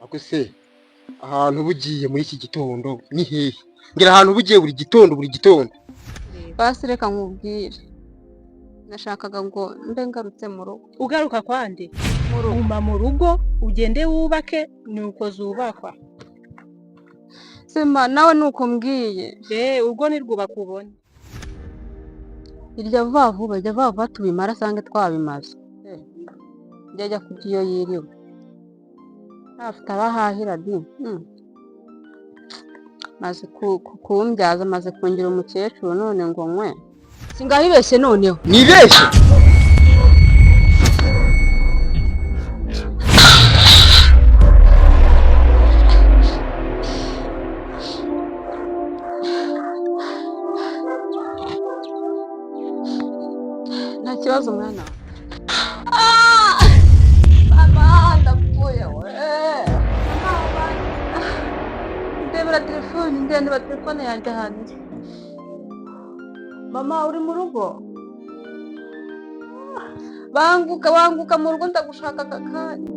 ako se ahantu bugiye muri iki gitondo ni hehe? Ngira ahantu bugiye buri gitondo. Basi reka nkubwire. Nashakaga ngo mbe ngarutse mu rugo. Ugaruka kwande? Uma mu rugo ugende wubake nuko zubakwa. Sema nawe nuko mbwiye. Urwo ni rwubaka ubone. Irya vuba tubimara sange twabimaze. Njya kugiyo yiriwe. Afite abahahira di. Maze kumbyaza maze kungira umukecuru none ngo nkwe. Singahibeshye noneho. Nibeshye. Nta kibazo mwana. Mama ndapfuye we. Ndebera telefone yanjye hanze. Mama uri mu rugo? Banguka mu rugo ndagushaka kakanya.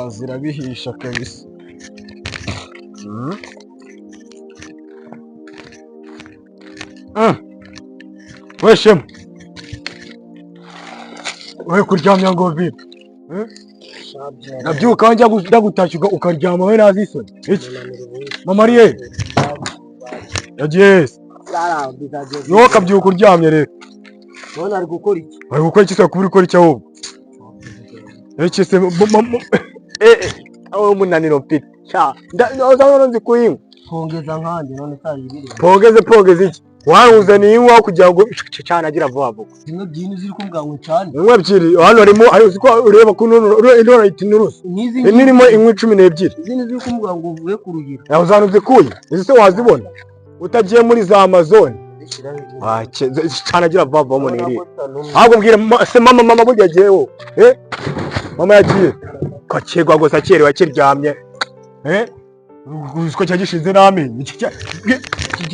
Zirabihisha kabisa. Weshemu. Wewe kuryamya ngo vipi? Nabyuka njya gutashya ukaryama we nazisoni. Iki? Mama ariye. Yagiye. Yo kabyuka uryamye rero. None ari gukora iki? Ari gukora iki se kuburi kora iki ahubwo? Eki se aho umunaniro mfite. Ndazabona nzi kuyinywa. Pongeza nkanje none kari ibiri. Pongeze iki? Waruzaniye inkwa kugira ngo cyane agira vuba. Zimwe byini ziri kumbwa ngo cyane. Inkwa ebyiri hano harimo uziko ureba ko indora itinurusa. Inirimo inkwa 12. Izindi ziri kumbwa ngo uvuye ku rugira. Yaho zanuze kuyi. Izi se wazibona. Utagiye muri za Amazon. Cyane agira vuba mu niri. Ahubwo mbwira se mama burya agiyeho. Mama yagiye. Kakegwa gusa cyere wakiryamye. Uziko cyagishize namenye.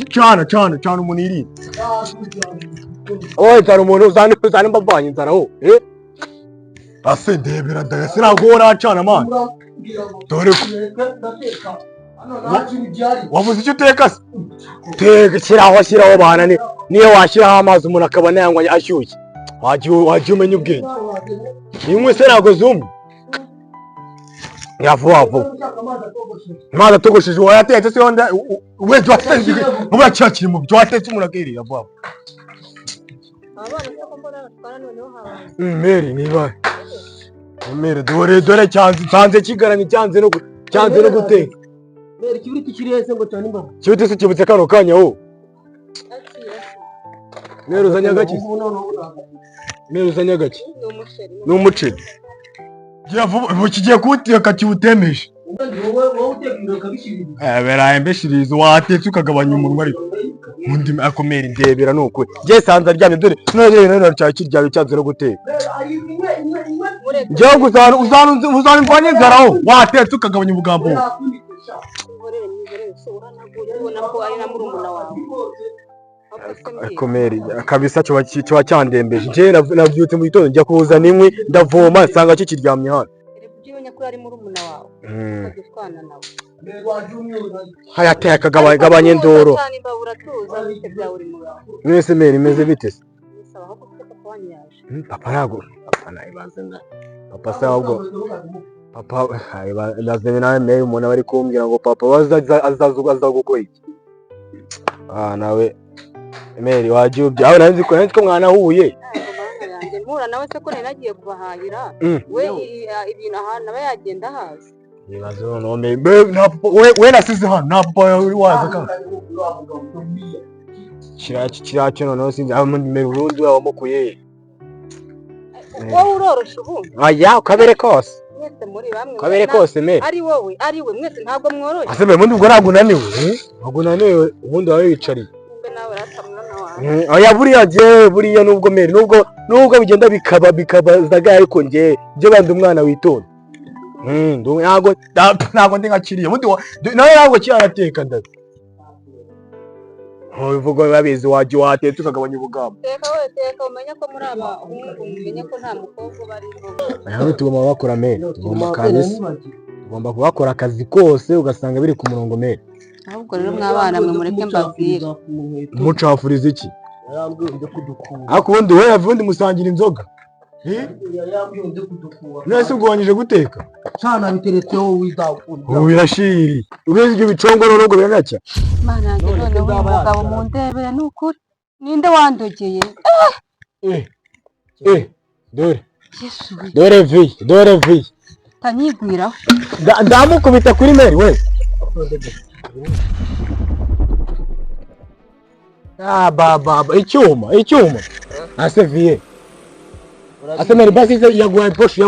Cyane umuniri. Oye tari umuntu uzane mbavanye inzara ho. Ase ndebera ndagase nagora cyane man. Dore wavuze icyo uteka se? Teka shyiraho bana niyo washyiraho amazi umuntu akaba nayanywa ashyushye. Wagiye umenya ubwenge. Inkwi se nago zumwe. Yavuva. Amazi atogosheje wayatetse se wenda we dwatetse muba cyakiri mu byo watetse umuntu akirira vuba. Abana ko mbona natwara noneho habaye. Meri niba. Meri dore cyanze kigaranye cyanze no guteka. Meri kibiriti kirese ngo cyane imbaho. Kibiriti se kibutse kano kanya ho. Meri uzanyagaki. Ni umuceri. Kigiye kuwuteka kiwutemeje. Beraye mbeshirizo watetse ukagabanya umunwa ariko. Undi akomera indebera nuko. Je sanza ryamye dore none cyakiryawe cyanze no guteka. Njye uzana mvanye zaraho watetse ukagabanya ubugambo. Akomeri kabisa cyo cyandembeje. Je navyutse mu gitondo njya kuzana inkwi ndavoma sanga kikiryamye hano. Nyakuri ari muri umuna wawe. Ukagitwana nawe. Hayateka gabanye ndoro. Mwese meri imeze bite se? Papa nago. Papa nayibanze. Papa se ahubwo. Papa lazime nawe meri umuntu bari kumbwira ngo papa azaza gukora iki? Nawe meri wajubye. Aho nanzi ko mwana huye. Mpura nawe se ko nagiye kubahahira. We ibintu ahantu aba yagenda hazi. ibibazo none we nasize hano nta papa waza kandi kiracyo noneho sinzi amemera urundi wamukuye wowe uroroshye ubu aya ukabere kose mwese muri bamwe ukabere kose me ari we mwese ntabwo mworoshye ase ubundi ubwo ntabwo unaniwe ubundi wawe wicariye mbe nawe ratamwana wawe aya buriya nubwo mere nubwo bigenda bikabazaga ariko njye bandi umwana witonda ntabwo ndi nkakiriye ubundi nawe ntabwo kirateka ndazi bivuga babizi wajya watetse ukagabanya ubugambo teka umenye ko muri abahungu umenye ko nta mukobwa barimo aya tugomba bakora mere tugomba kubakora akazi kose ugasanga biri ku murongo mere ahubwo rero mwabana mwe mureke mbabwire mucafuriza iki ariko ubundi musangira inzoga nese ugabanyije guteka cana biteretseho widakunda birashiri ureze ibyo bicongoro n'ubwo biranacya mana yanjye noneho umugabo mu ndebere ni ukuri ninde wandogeye dore vi tanyigwiraho ndamukubita kuri meri we baba icyuma ase viye ase meri basi yaguhaye posho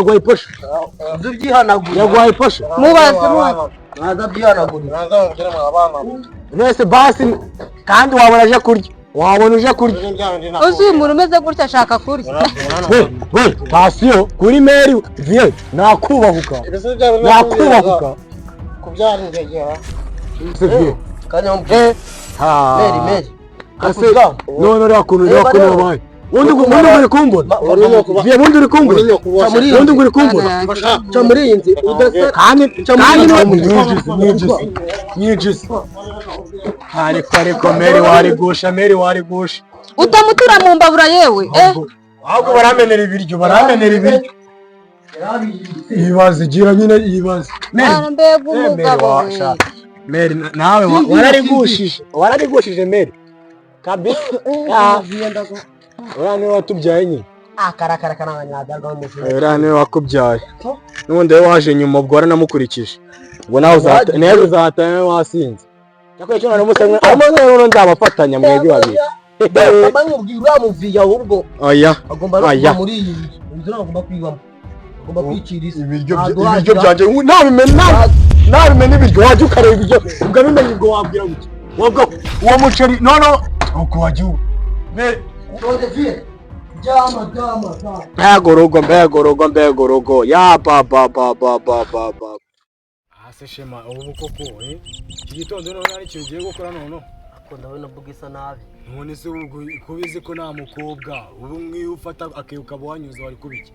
yaguhaye posho mubaze naza byihanagura nese basi kandi wabona aje kurya uzi uyu muntu umeze gutya ashaka kurya we pasiyo kuri meri viye nakubahuka kubyara ingegera ase viye kanyambe meri ase none rakuntu wabaye undi uri kumbona viye undi uri kumbona undi uri kumbona cha muri iyi nzi udasa kandi nyijize ariko meri warigusha utamutura mu mbabura yewe ahubwo baramenera ibiryo ibaze gira nyine ibaze mbega umugabo we meri nawe wararigushije meri kabisa uriya niwe watubyaye nyine uriya niwe wakubyaye n'ubundi we waje nyuma ubwo waranamukurikije ubwo nawe uzahata wasinze cyakora cyo none musa amwe nzabafatanya mwebwe babiri uriya muviye ahubwo agomba kuba muri iyi nzu agomba kwibamo agomba kwicira isi ibiryo byanjye ntabimenya ibiryo wajya ukareba ibiryo ukabimenya ubwo wabwira gutya uwo muceri noneho uko wajya uba mbega urugo ya ba ase shema ubu koko iki gitondo none ari cyo ugiye gukora noneho ndabona bugisa nabi none se kubizi ko nta mukobwa ubu mwiyo ufata akeyuka bwanyuze wari kubiki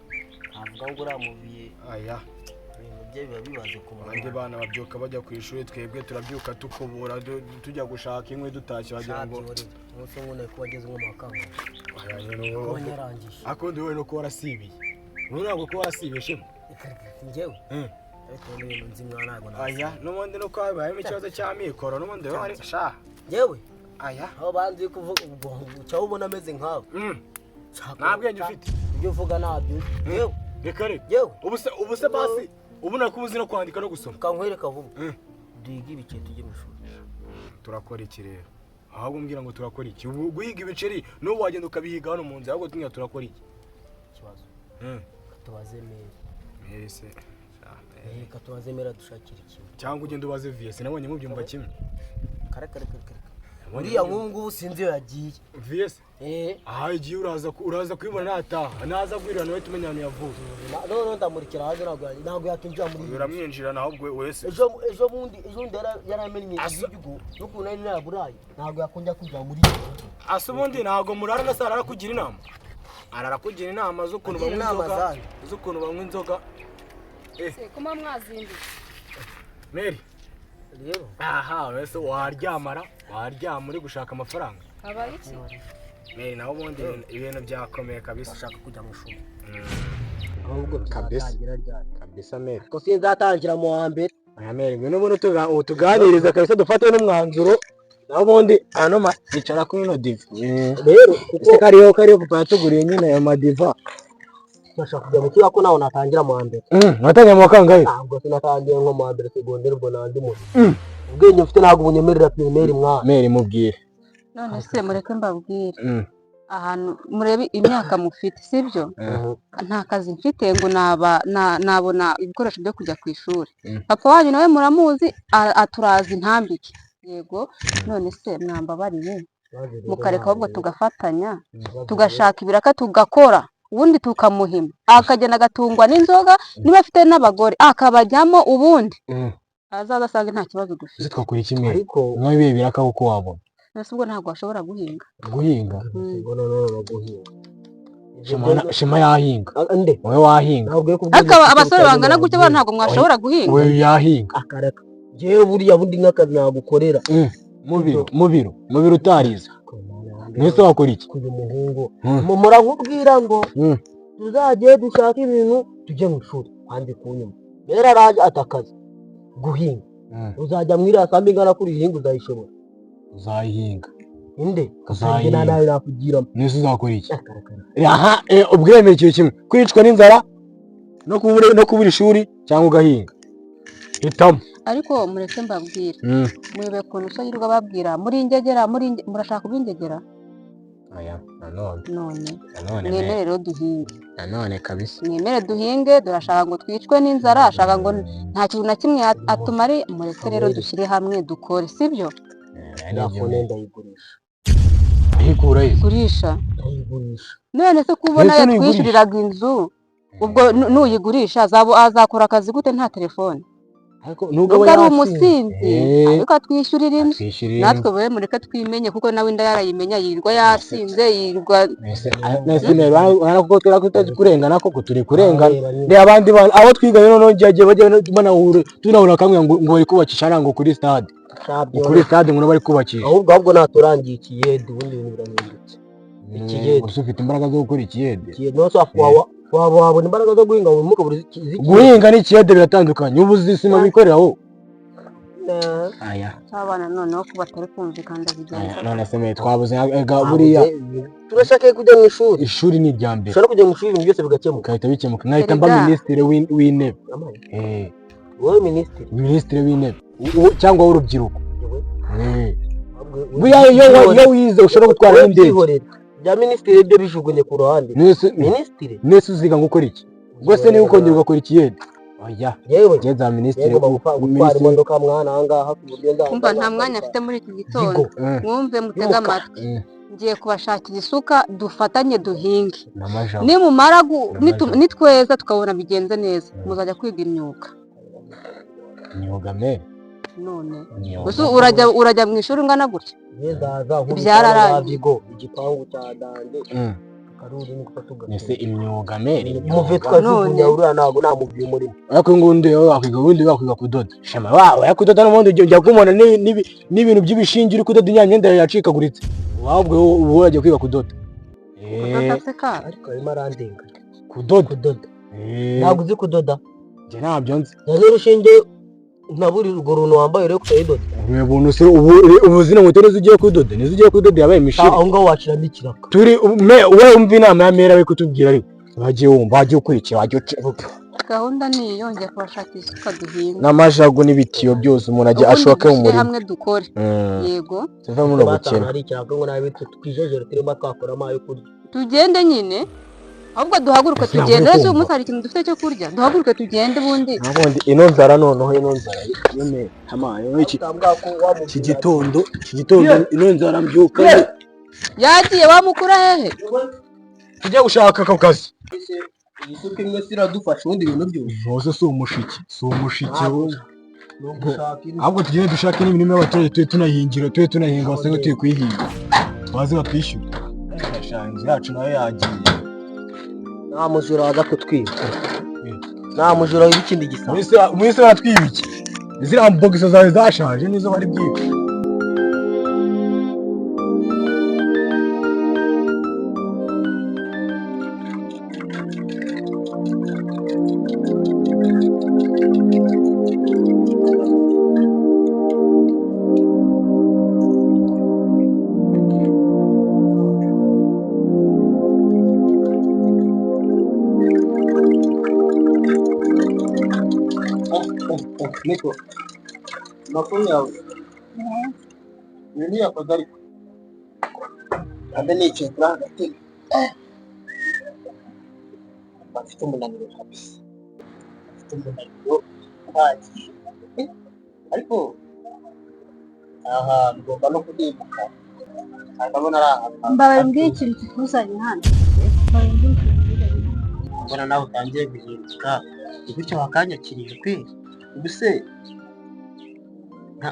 avuga ngo uramuviye aya ibintu bye biba bibaze ku bandi bana babyuka bajya ku ishuri twebwe turabyuka tukubura tujya gushaka inkwi dutashye wagira ngo umunsi umwe ko wageze nko mu kanwa ko nyarangije akundi wowe no ko warasibiye wowe ntabwo ko warasibiye shema njyewe ariko n'ibintu nzi mwana ntabwo aya n'ubundi no kwabayemo ikibazo cy'amikoro n'ubundi we ari sha njyewe aya aho banzi kuvuga ubwo cyaho ubona ameze nkawe nta bwenge ufite ibyo uvuga ntabyo njyewe reka ubu se basi ubu nakubuzi no kwandika no gusoma kankwereka vuba duhiga ibiceri tujye mu ishuri turakora iki rero ahubwo umbwira ngo turakora iki ubu guhiga ibiceri n'ubu wagenda ukabihiga hano mu nzu ahubwo tumwe turakora iki ikibazo tubaze meri se reka tubaze meri dushakira ikintu cyangwa ugenda ubaze vs nabonye mu byumba kimwe kare uriya ngubu sinzi iyo yagiye vs aha igiye uraza kwibona nataha naza kwirana nawe tumenya ahantu yavuye none ndamurikira hanze ntabwo yakinjira muri biramwinjira naho wese ejo bundi yaramenye igihugu n'ukuntu nari naburaye ntabwo yakongera kwinjira muri ase ubundi ntabwo murara na sara arakugira inama arakugira inama z'ukuntu banywa inzoga kuma mwazindi meri rero aha wese waryama uri gushaka amafaranga abaye iki meri naho ubundi ibintu byakomeye kabisa ushaka kujya mu ishuri ahubwo kabisa meri ko sinzatangira mu wa mbere aya meri ngwino ubundi tuganiriza kabisa dufate n'umwanzuro naho ubundi hano yicara kuri ino diva rero ese kariho papa yatuguriye nyine ayo madiva Turashaka kujya mu kigo ko nawe natangira mu mbere. Natangiye mu kangahe? Ntabwo sinatangiye nko mu mbere segonderi ubwo nandi mu. Ubwenge mfite ntabwo bunyemerera primaire mwana. Meri mubwire. none se mureke mbabwire ahantu murebe imyaka mufite sibyo nta kazi mfite ngo nabona ibikoresho byo kujya ku ishuri papa wanyu nawe muramuzi aturaza intambike yego none se mwambabariye mukareka ahubwo tugafatanya tugashaka ibiraka tugakora ubundi tukamuhima akagenda agatungwa n'inzoga niba afite n'abagore akabajyamo ubundi azaza asanga nta kibazo dufite twakora ikimwe ariko mwabiye biraka uko wabona nese ubwo ntabwo washobora guhinga Shema yahinga wowe wahinga ariko abasore bangana gutya bana ntabwo mwashobora guhinga wowe yahinga akareka jewe buriya bundi nk'akazi nagukorera mubiro utariza nese wakora iki kuyu muhungu murakubwira ngo tuzagiye dushaka ibintu tujye mu ishuri kandi kunyuma rero araje atakaza guhinga uzajya mwira sambi ngana kuri ihinga uzayishobora uzayihinga inde kazagena nawe nakugira nese uzakora iki aha ubwemeye ikintu kimwe kwicwa n'inzara no kubura ishuri cyangwa ugahinga hitamo ariko mureke mbabwire murebe kuntu so yirirwa babwira muri ingegera murashaka kubingegera aya none mwemere rero duhinge nanone kabisa mwemere duhinge durashaka ngo twicwe n'inzara ashaka ngo nta kintu na kimwe atumare mureke rero dushyire hamwe dukore sibyo gurisha none se kubona yatwishyuriraga inzu ubwo nuyigurisha azakora akazi gute nta telefone nubwo ari umusinzi ariko atwishyurira inzu natwe we mureke twimenye kuko nawe inda yarayimenya yirirwa yasinze yirirwa kuko turi kurengana koko turi kurengana reba abandi abo twiganye noneho ngiye bajya tunahura kamwe ngo bari kubakisha ngo kuri stade ngo bari kubakisha ahubwo naturangiye ikiyede ubundi ibintu birahindutse ikiyede gusa ufite imbaraga zo gukora ikiyede wabona imbaraga zo guhinga mu muka guhinga n'ikiyede biratandukanye ubu uzisima bikorera wowe abana noneho ko batari kumvikana ndabigenza none se twabuze buriya turashaka kujya mu ishuri ishuri ni irya mbere ushobora kujya mu ishuri ibintu byose bigakemuka gahita bikemuka nkahita mba minisitiri w'intebe wowe minisitiri w'intebe cyangwa w'urubyiruko buriya iyo wize ushobora gutwara n'indege bya minisitiri byo bijugunye ku ruhande minisitiri nese uziga ngo ukora iki rwose niba ukongera ugakora ikiyede oya yewe za minisitiri gutwara imodoka mwana ahangaha ku buryo kumva nta mwanya afite muri iki gitondo mwumve mutege amatwi ngiye kubashakira isuka dufatanye duhinge nimumara nitweza tukabona bigenze neza muzajya kwiga imyuga none gusa urajya mu ishuri ungana gutya byararangiye igipangu cya dande karuri ni gufatuga nese imyuga mere muve twajugunya uriya ntago namubwiye umurimo ariko ngundi wakwiga kudoda shema wawe yakudoda n'ubundi ujya kumona n'ibintu by'ibishingi uri kudoda inyanya yacikaguritse wabwe ubu urajya kwiga kudoda ariko arimo arandenga kudoda ntabwo uzi kudoda njye ntabyo nzi urushinge naburi urwo runtu wambaye rero kudoda ubuntu se ubu zino nkweto nizo ugiye kudoda nizo ugiye kudoda yabaye imishiri aho ngaho waciramo ikiraka turi wowe umva inama ya mera we kutubwira ariko wagiye wumva wagiye ukurikira wagiye gahunda ni yongeye kubashakira isuka duhinga n'amajago n'ibitiyo byose umuntu ajya ashoke mu murima hamwe dukore yego tuve muri ubukene hari ikiraka ngo nawe twijejere turimo twakoramo ayo kurya tugende nyine ahubwo duhaguruke tugende rero umunsi hari ikintu dufite cyo kurya duhaguruke tugende bundi ino nzara noneho ino nzara yone hamaye iki gitondo ino nzara mbyuka yagiye wamukura hehe tujye gushaka ako kazi isuka imwe siradufasha ubundi ibintu byose hose si umushiki ahubwo tugende dushake n'ibintu by'abaturage tube tunahinga basanzwe turi kuyihinga baze batwishyura inzu yacu nayo yagiye nta mujura waza kutwiba nta mujura w'ikindi gisabo mwese baratwiba iki ziriya mbogisi zawe zashaje nizo bari bwibe niko makuru yawe ibintu yakoze ariko nicaye kuri agatebe bafite umunaniro kabisa bafite umunaniro uhagije ariko aha ngomba no kudibuka ndabona ari ahantu mbabaye mbwiye ikintu kikuzanye hano mbabaye mbwiye ikintu kikuzanye hano mbona nawe utangiye guhinduka gutyo wakanyakirije kweli ubuse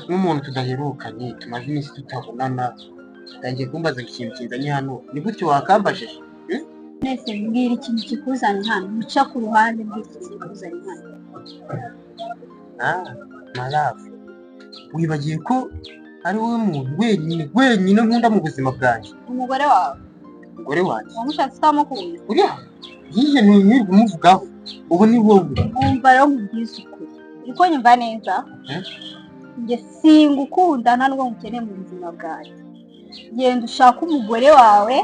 nk'umuntu tudaherukanye tumaze iminsi tutabonana utangiye kumbaza ikintu kinzanye hano ni gutyo wakambajije mwese mbwira ikintu kikuzanye hano muca ku ruhande mbw'ikintu kikuzanye hano marafu wibagiye ko ari wowe muntu wenyine nkunda mu buzima bwanjye umugore wawe umugore wanjye wamushatse utamukunda uriya yihe ntiwirirwe umuvugaho ubu ni wowe wumva rero nkubwiza ukuri uriko nyumva neza njye singukunda nta nubwo ngukeneye mu buzima bwanjye genda ushaka umugore wawe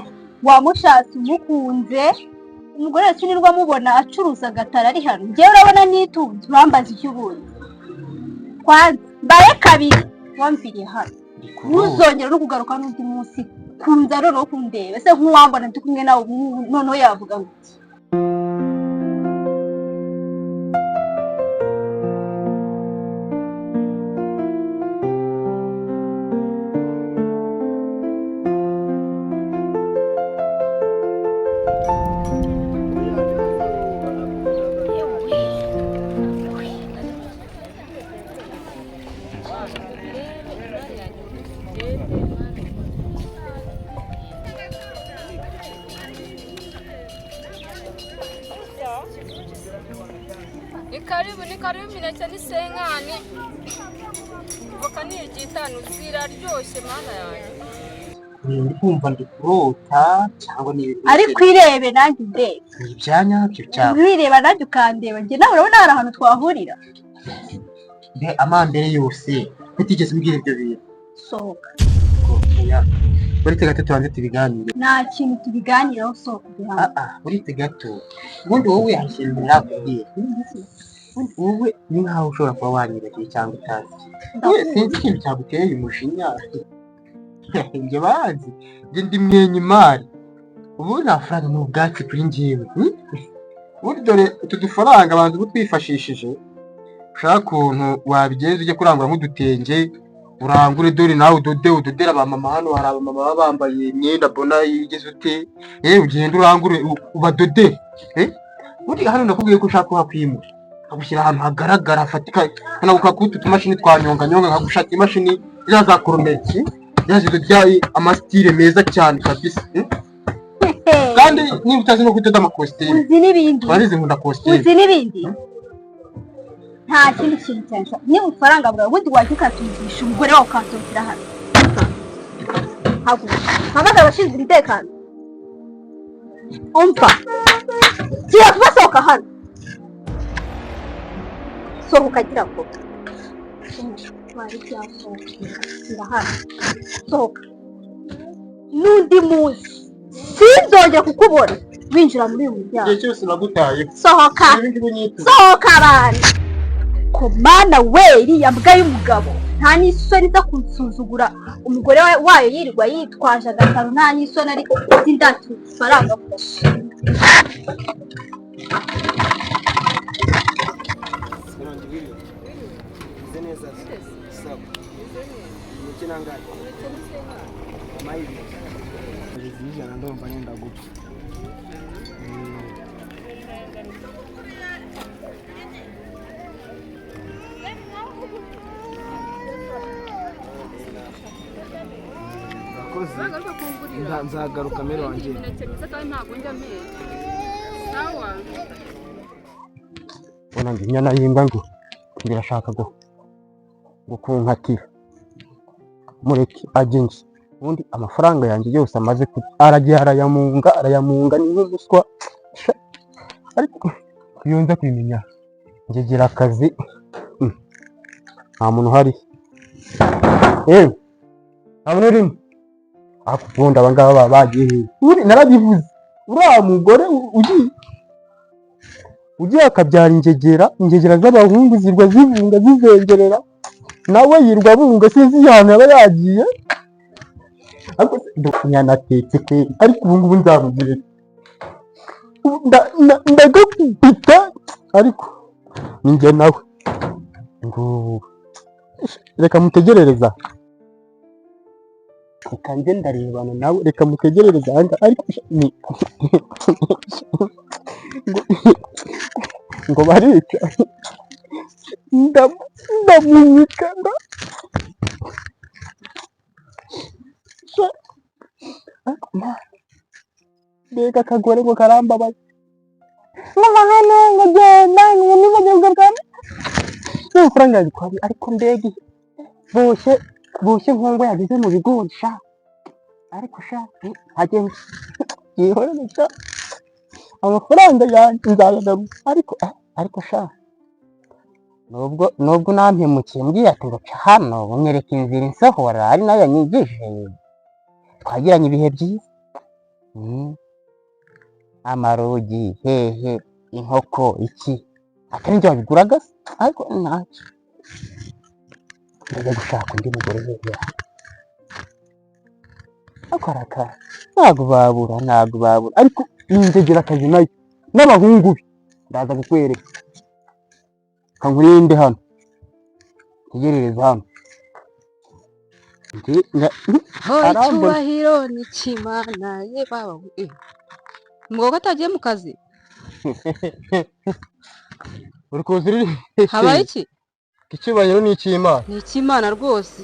wamushatse umukunze umugore wese nirwo amubona acuruza agatara ari hano njyewe urabona nitunze urambaza icyo ubundi kwanza mbaye kabiri wamviriye hano ntuzongere no kugaruka n'undi munsi kunza noneho kundeba ese nk'uwambona ndi kumwe nawe noneho yavuga ngo iki ni karibu mineke n'isenkani voka ni igitanu ziraryoshye mana yanjye ndi kumva ndi kurota cyangwa ni ibintu ariko irebe nanjye ndebe ibyanya byo cyangwa wireba nanjye ukandeba njye nawe urabona hari ahantu twahurira mbe amambere yose kutigeze mbwira ibyo bintu sohoka uretse gato tubanze tubiganire nta kintu tubiganiraho sohoka ubihanga uretse gato ubundi wowe hashinzwe nakubwiye wowe ni nkaho ushobora kuba wanyibagiye cyangwa utazi sinzi ikintu cyaguteye umujinya njye bazi njye ndi mwenye imari ubu nta faranga ni ubwacu kuri njyewe ubundi dore utu dufaranga abantu ubu twifashishije ushaka ukuntu wabigenza ujye kurangura nk'udutenge urangure dore nawe udodera abamama hano hari abamama baba bambaye imyenda mbona igeze ute ugenda urangure ubadodere ubundi hano ndakubwiye ko ushaka kuhakwimura nkagushyira ahantu hagaragara hafatika nkanagukakuta utumashini twanyonganyonga nkagushaka imashini za korometi yazidodyaye amasitire meza cyane kabisa kandi niba utazi no kudoda amakositimu uzi n'ibindi urabizi nkunda kositimu uzi n'ibindi nta kindi kintu cyane niba ufaranga bwawe ubundi wajya ukatugisha umugore wawe ukansohokera hano hamagara abashinzwe umutekano umva gira kubasohoka hano sohoka agira ngo bari byasohokera hano sohoka n'undi munsi sinzongera kukubona winjira muri uyu muryango igihe cyose nagutaye sohoka sohoka abantu komana we iriya mbwa y'umugabo nta n'isoni zo kunsuzugura umugore wayo yirirwa yitwaje agataro nta n'isoni ariko zindatu faranga kudashinga nzagaruka mbere wanjye ubona ngo inyana y'imbwa ngo birashaka gukunkatira mureke agenze ubundi amafaranga yanjye yose amaze aragiye arayamunga ni nk'umuswa ariko iyo nza kubimenya ngira akazi nta muntu uhari nta muntu urimo ubundi aba ngaba baba bagiye uri narabivuze uriya mugore ugiye ugiye akabyara ingegera z'abahungu zirwa zivunga zizengerera nawe yirwa bunga sinzi ahantu yaba yagiye ariko yanatetse pe ariko ubu ngubu nzamugire ndagakubita ariko ninjye nawe ngo reka mutegerereza reka nze ndarebana nawe reka mutegerereza ariko ngo barica ndamunyika mbega akagore ngo karambabaza muva hano ngo genda ngo nibagirwe bwane n'amafaranga yabikwabi ariko mbega boshye nkongo yagize mu bigori sha ariko sha agenda yihorere sha amafaranga yanjye nzayagaruka ariko sha nubwo nampemukiye mbwiye ati ngo ca hano unyereka inzira insohora ari nayo yanyigije twagiranye ibihe byiza amarogi hehe inkoko iki atari njye wabiguraga ariko ntacyo ndajya gushaka undi mugore hehe akaraka ntabwo babura ariko inzegera akazi nayo n'abahungu be ndaza kukwereka kankurinde hano tegerereza hano icyubahiro ni kimana ye baba umugabo atagiye mu kazi uri kuzi habaye iki icyubahiro ni icy'Imana ni icy'Imana rwose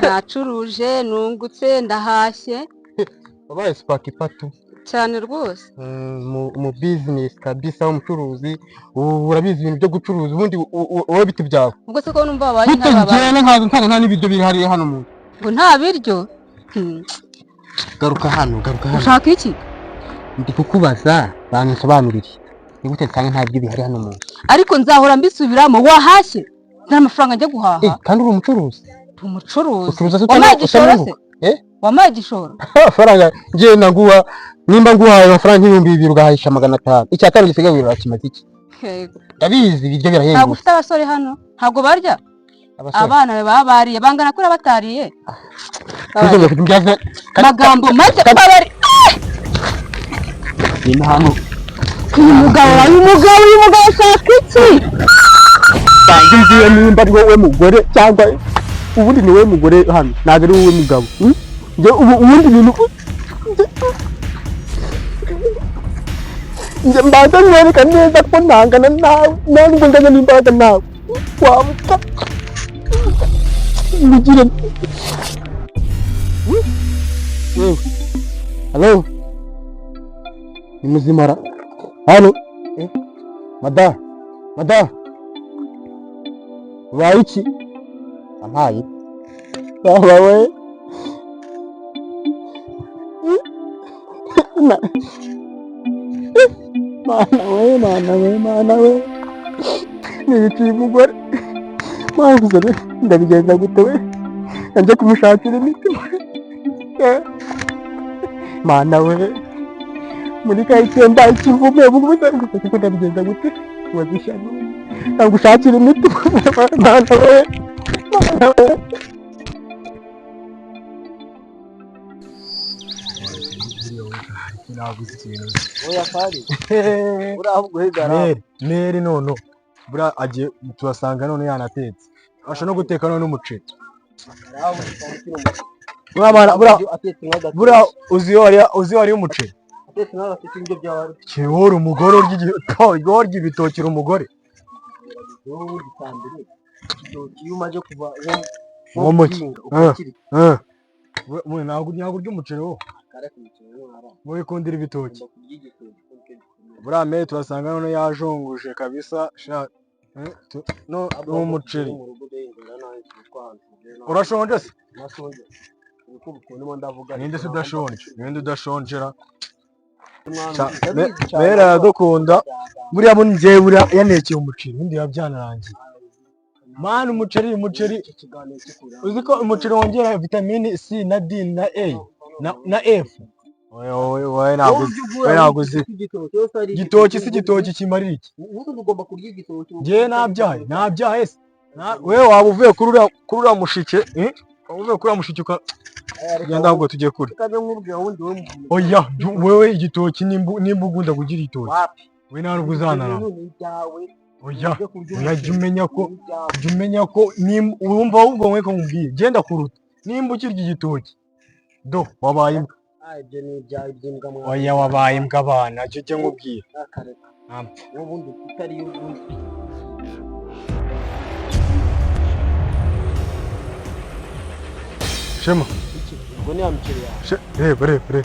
nacuruje nungutse ndahashye wabaye sipakipatu cyane rwose mu bizinesi kabisa w'umucuruzi urabizi ibintu byo gucuruza ubundi wowe biti byawe ubwo se ko numva wabaye nta n'ibiryo biri hariya hano mu ngo nta biryo garuka hano ushaka iki ndi kukubaza bansobanurire ni gute nsanga nta biryo bihari hano mu ariko nzahora mbisubiramo wahashye nta mafaranga njya guhaha kandi uri umucuruzi wamaye igishoro se wamaye igishoro amafaranga ngiye naguha nimba nguhaye amafaranga 2,000 ugahahisha 500 icyatanu gisigaye birakimaze iki ndabizi ibiryo birahenze ntabwo ufite abasore hano ntabwo barya abana baba bariye bangana kuri abatariye magambo make babari ni hano uyu mugabo ashaka iki kandi ngiye nimba ari wowe mugore cyangwa ubundi ni wowe mugore hano ntabwo ari wowe mugabo ubundi bintu njye mbanza mwereka neza ko ntangana nawe ntabwo ngana n'imbaraga nawe wabuka mugire halo ni muzimara halo mada ubaye iki ampaye baba we mana we niyiciye umugore mwavuze ndabigenza gute we njya kumushakira imiti mana we muri karitsiye mbaye ikivume kuko ndabigenza gute wazishyano ndagushakira imiti mana we nabuze ikintu oya kari uraho guhegara meri none bura agiye tubasanga none yanatetse asha no guteka none n'umuceri bura uzi wari umuceri atetse nawe afite ibyo byawari kihora umugore urya ibitokira umugore iyo umaze kuva wo mukinga ntabwo urya umuceri wo wowe kundira ibitoki buriya mbere turasanga none yajonguje kabisa n'umuceri urashonje se ninde udashonjera mbere aradukunda buriya bundi njyewe buriya yanekeye umuceri ubundi biba byanarangiye mani umuceri uzi ko umuceri wongera vitamini C na D na A na F wowe ntabwo uzi igitoki si igitoki kimarira iki ubundi ugomba kurya igitoki njyewe nabyaye se wewe waba uvuye kuri uriya mushike waba uvuye kuri uriya mushike ukagenda ahubwo tugiye kure oya wewe igitoki nimba ugunda kugira igitoki we nta nubwo uzanara oya jya umenya ko wumva ahubwo mwe ko nkubwiye genda kuruta nimba ukirya igitoki do wabaye imbwa oya wabaye imbwa abana jya nkubwira n'ubundi utari ubundi Shema ubwo ni ya miceri yawe reba